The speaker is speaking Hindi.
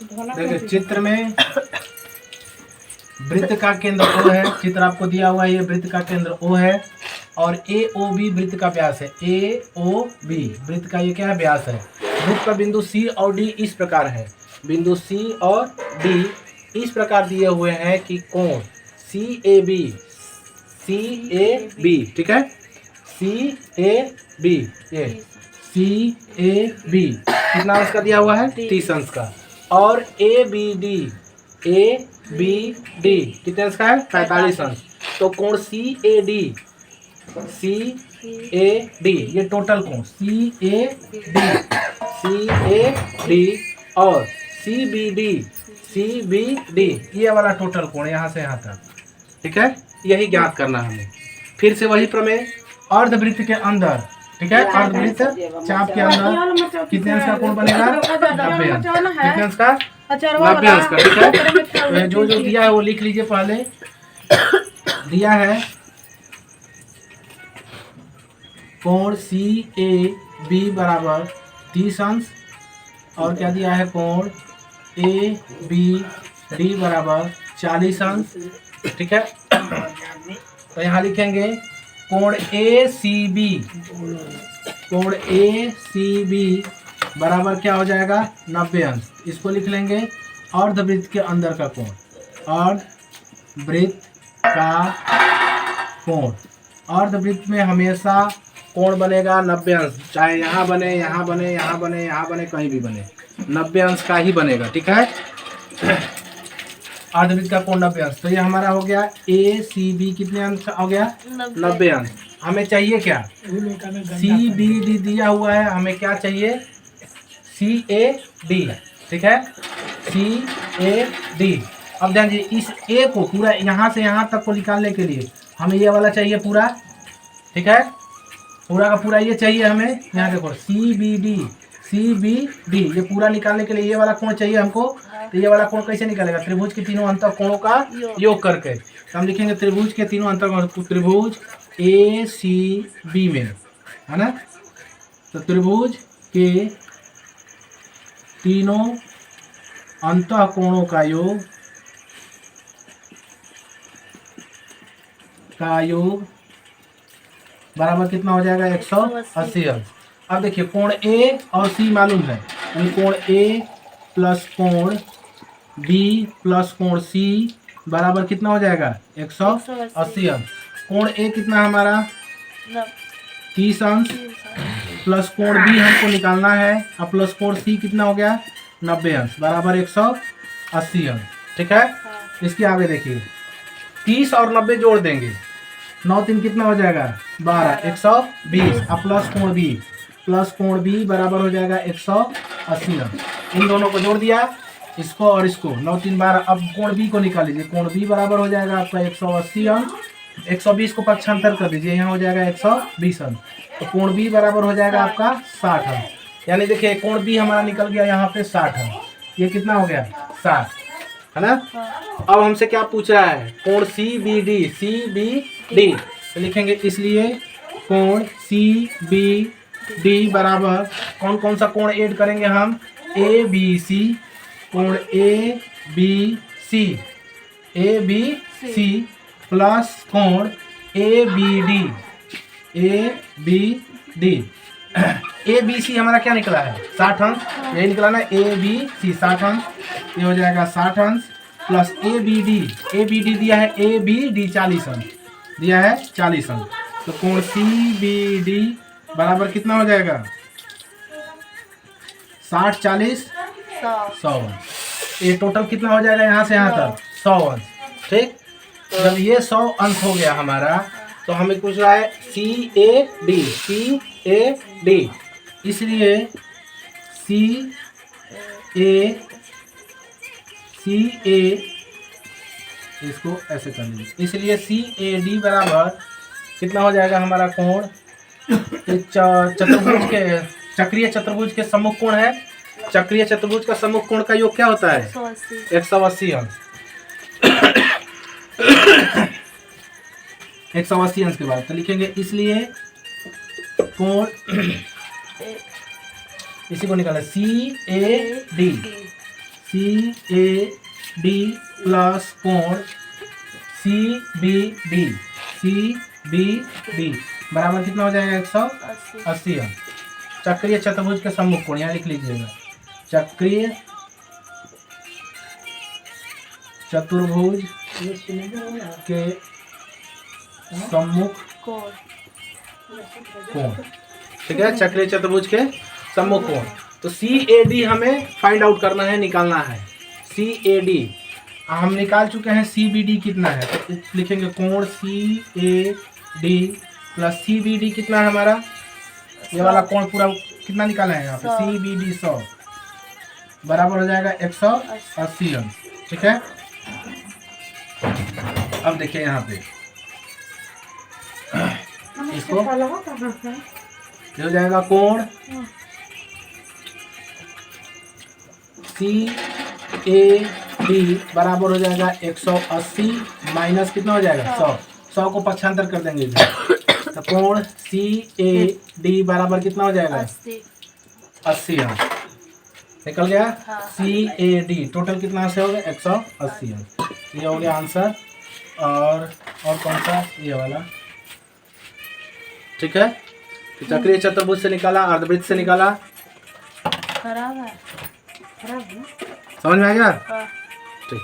देखिए चित्र में वृत्त का केंद्र O है, चित्र आपको दिया हुआ है, ये वृत्त का केंद्र O है और AOB वृत्त का व्यास है। AOB वृत्त का ये क्या है, व्यास है। वृत्त का बिंदु C और D इस प्रकार है, बिंदु C और D इस प्रकार दिए हुए हैं कि कोण CAB ठीक है, CAB ये CAB कितना अंश का दिया हुआ है, 30 अंश का। और ABD कितने अंश का है, 45 अंश। तो कोण CAD ये टोटल कोण CAD और CBD ये वाला टोटल कोण यहाँ से यहाँ तक, ठीक है, यही ज्ञात करना है हमें। फिर से वही प्रमेय, अर्धवृत्त के अंदर, ठीक है, अर्धवृत्त चाप के अंदर कितने अंश का कोण बनेगा, 90 अंश। कितने अंश का, 90 अंश का, ठीक है। जो जो दिया है वो लिख लीजिए। पहले दिया है कोण CAB बराबर 30 अंश और क्या दिया है, कोण ABD बराबर 40 अंश, ठीक है। तो यहाँ लिखेंगे कोण ACB बराबर क्या हो जाएगा, 90 अंश। इसको लिख लेंगे अर्धवृत्त के अंदर का कोण, अर्धवृत्त का कोण। अर्धवृत्त में हमेशा कोण बनेगा 90 अंश, चाहे यहाँ बने, यहाँ बने, यहाँ बने, यहाँ बने, कहीं भी बने, 90 अंश का ही बनेगा, ठीक है। अर्धवृत्त का कोण 90 अंश। तो ये हमारा हो गया ACB कितने अंश हो गया, 90 अंश। हमें चाहिए क्या, CBD दिया हुआ है, हमें क्या चाहिए, CAD, ठीक है, CAD। अब ध्यान दीजिए, इस A को पूरा यहाँ से यहाँ तक को निकालने के लिए हमें ये वाला चाहिए पूरा, ठीक है, पूरा का पूरा ये चाहिए हमें। यहाँ देखो CBD ये पूरा निकालने के लिए ये वाला कोण चाहिए हमको। तो ये वाला कोण कैसे निकलेगा, त्रिभुज के तीनों अंतर कोणों का योग करके। तो हम लिखेंगे त्रिभुज के तीनों अंतर कोण, त्रिभुज ACB में, है ना। तो त्रिभुज के तीनों अंतः कोणों का योग बराबर कितना हो जाएगा, 180 अंश। अब देखिए कोण A और C मालूम है, यानी कोण A प्लस कोण B प्लस कोण C बराबर कितना हो जाएगा, 180 अंश। कोण A कितना हमारा 30 अंश प्लस कोण B हमको निकालना है, और प्लस कोण C कितना हो गया, 90 अंश बराबर 180 अंश, ठीक है। इसके आगे देखिए 30 और 90 जोड़ देंगे, 9 3 कितना हो जाएगा, 12, 120। अब प्लस कोण B बराबर हो जाएगा 180 अंश। इन दोनों को जोड़ दिया, इसको और इसको, 9 3 12। अब कोण B को निकाल लीजिए, कोण B बराबर हो जाएगा आपका 180 अंश। 120 को पक्षांतर कर दीजिए, यहाँ हो जाएगा 120 अंश। तो कोण B बराबर हो जाएगा आपका 60 अंश। यानी देखिए कोण B हमारा निकल गया यहाँ पे 60 अंश। ये कितना हो गया, 60, है ना। अब हमसे क्या पूछ रहा है, कोण CBD तो लिखेंगे, इसलिए कोण CBD बराबर कौन कौन सा कोण ऐड करेंगे हम, ABC, कोण ABC प्लस कोण ABD ABC हमारा क्या निकला है, 60 अंश, यही निकला ना, ABC 60 अंश, ये हो जाएगा 60 अंश प्लस ABD दिया है, ABD 40 अंश दिया है, 40 अंश। तो कोण CBD बराबर कितना हो जाएगा, 60 40 100 अंश। ये टोटल कितना हो जाएगा यहाँ से यहाँ तक, 100 अंश, ठीक। जब ये 100 अंश हो गया हमारा, तो हमें पूछ रहा है CAD, इसलिए CA इसको ऐसे कर लीजिए, इसलिए CAD बराबर कितना हो जाएगा हमारा कोण, चतुर्भुज के, चक्रीय चतुर्भुज के सम्मुख कोण है, चक्रीय चतुर्भुज का सम्मुख कोण का योग क्या होता है, 180 अंश। 180 अंश के बाद तो लिखेंगे, इसलिए कोण इसी को निकाला CAD CAD प्लस कोण CBD बराबर कितना हो जाएगा 180 अंश। चक्रीय चतुर्भुज के सम्मुख कोण यहाँ लिख लीजिएगा, चक्रीय चतुर्भुज के सम्मुख कोण, ठीक है, चक्रीय चतुर्भुज के सम्मुख कोण। तो CAD हमें फाइंड आउट करना है, निकालना है। CAD हम निकाल चुके हैं, CBD कितना है तो लिखेंगे कोण CAD प्लस CBD कितना है हमारा, ये वाला कोण पूरा कितना निकाला है यहाँ पे, CBD 100 बराबर हो जाएगा 180 अंश, ठीक है। अब देखिए यहाँ पे इसको हो जाएगा कोण CAD बराबर हो जाएगा 180 माइनस कितना हो जाएगा 100 को पक्षांतर कर देंगे तो कोण CAD बराबर कितना हो जाएगा 80 अंश, निकल गया। CAD टोटल कितना से हो गया 180 अंश, ये हो गया आंसर। और कौन सा, ये वाला, ठीक है। तो चक्रीय चतुर्भुज से निकाला, अर्धवृत्त से निकाला, खराब है समझ में आ गया, हाँ। ठीक।